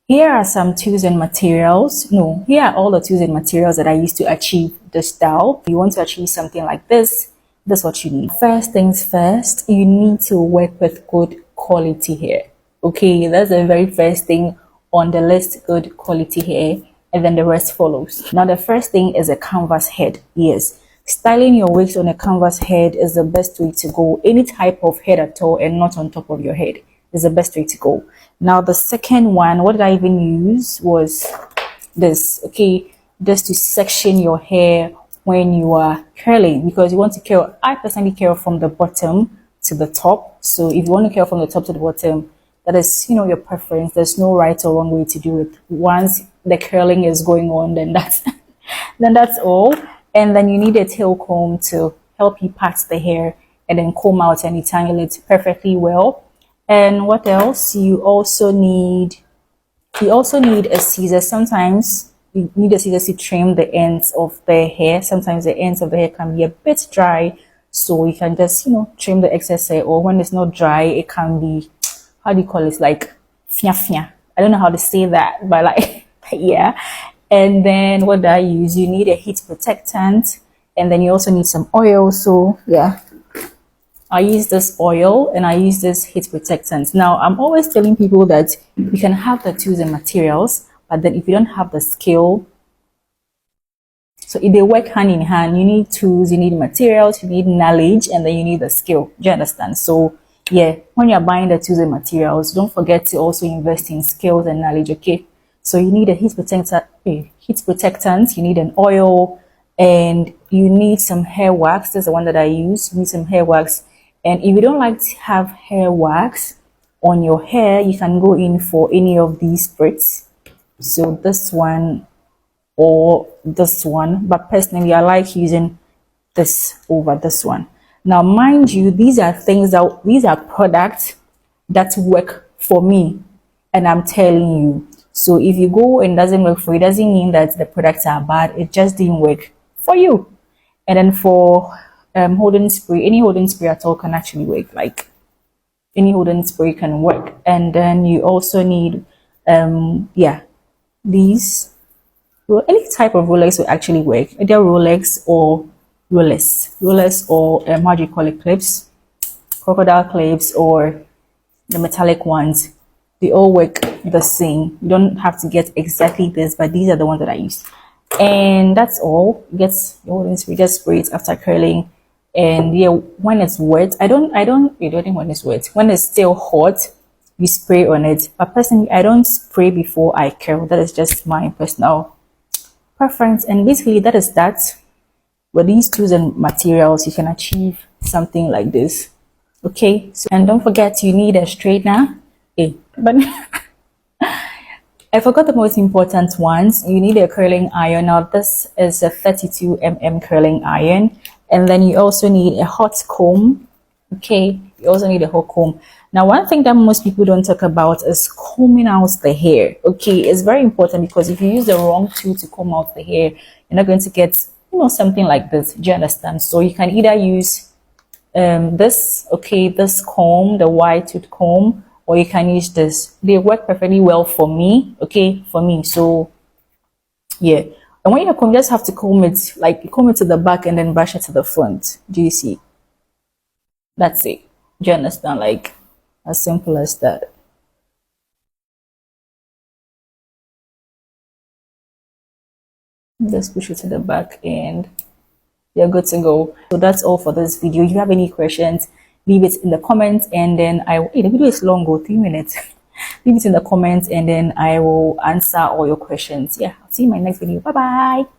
Here are some tools and materials. No, here are all the tools and materials that I use to achieve this style. If you want to achieve something like this, that's what you need. First things first, you need to work with good quality hair. Okay, that's the very first thing on the list, good quality hair, and then the rest follows. Now, the first thing is a canvas head. Yes, styling your wigs on a canvas head is the best way to go. Any type of head at all and not on top of your head is the best way to go. Now, the second one, what did I even use was this, okay, just to section your hair when you are curling, because you want to curl. I personally curl from the bottom to the top. So if you want to curl from the top to the bottom, that is, your preference. There's no right or wrong way to do it. Once the curling is going on, then that's all. And then you need a tail comb to help you part the hair and then comb out and detangle it perfectly well. And what else? You also need a scissor. Sometimes you need a scissor to trim the ends of the hair. Sometimes the ends of the hair can be a bit dry, so you can just trim the excess hair. Or when it's not dry, it can be, how do you call it, like fia fia. I don't know how to say that, but like yeah. And then what do I use? You need a heat protectant, and then you also need some oil. So yeah, I use this oil and I use this heat protectant. Now, I'm always telling people that you can have the tools and materials, but then if you don't have the skill, so if they work hand in hand, you need tools, you need materials, you need knowledge, and then you need the skill. Do you understand? So yeah, when you're buying the tools and materials, don't forget to also invest in skills and knowledge, okay? So you need a heat protectant, you need an oil, and you need some hair wax. That's the one that I use. You need some hair wax. And if you don't like to have hair wax on your hair, you can go in for any of these sprays. So this one or this one. But personally, I like using this over this one. Now, mind you, these are products that work for me. And I'm telling you. So if you go and it doesn't work for you, it doesn't mean that the products are bad. It just didn't work for you. And then for holding spray, any holding spray at all can actually work. Like any holding spray can work. And then you also need these, well, any type of Rolex will actually work, either Rolex or Rolex or how do you call it, clips, crocodile clips, or the metallic ones. They all work the same. You don't have to get exactly this, but these are the ones that I use. And that's all. Get your holding spray, just spray it after curling. And yeah, when it's wet, I don't when it's wet. When it's still hot, you spray on it. But personally, I don't spray before I curl. That is just my personal preference. And basically, that is that. With these tools and materials, you can achieve something like this. Okay. So, and don't forget, you need a straightener. But I forgot the most important ones. You need a curling iron. Now, this is a 32mm curling iron. And then you also need a hot comb. Okay, you also need a hot comb. Now, one thing that most people don't talk about is combing out the hair. Okay, it's very important, because if you use the wrong tool to comb out the hair, you're not going to get, something like this. Do you understand? So you can either use this comb, the wide tooth comb, or you can use this. They work perfectly well for me. Okay, for me. So yeah. And when you comb, you just have to comb it, like comb it to the back and then brush it to the front. Do you see? That's it. Do you understand? Like, as simple as that. Just push it to the back and you're good to go. So that's all for this video. If you have any questions, leave it in the comments, and then the video is long, 3 minutes. Leave it in the comments, and then I will answer all your questions. Yeah, I'll see you in my next video. Bye bye.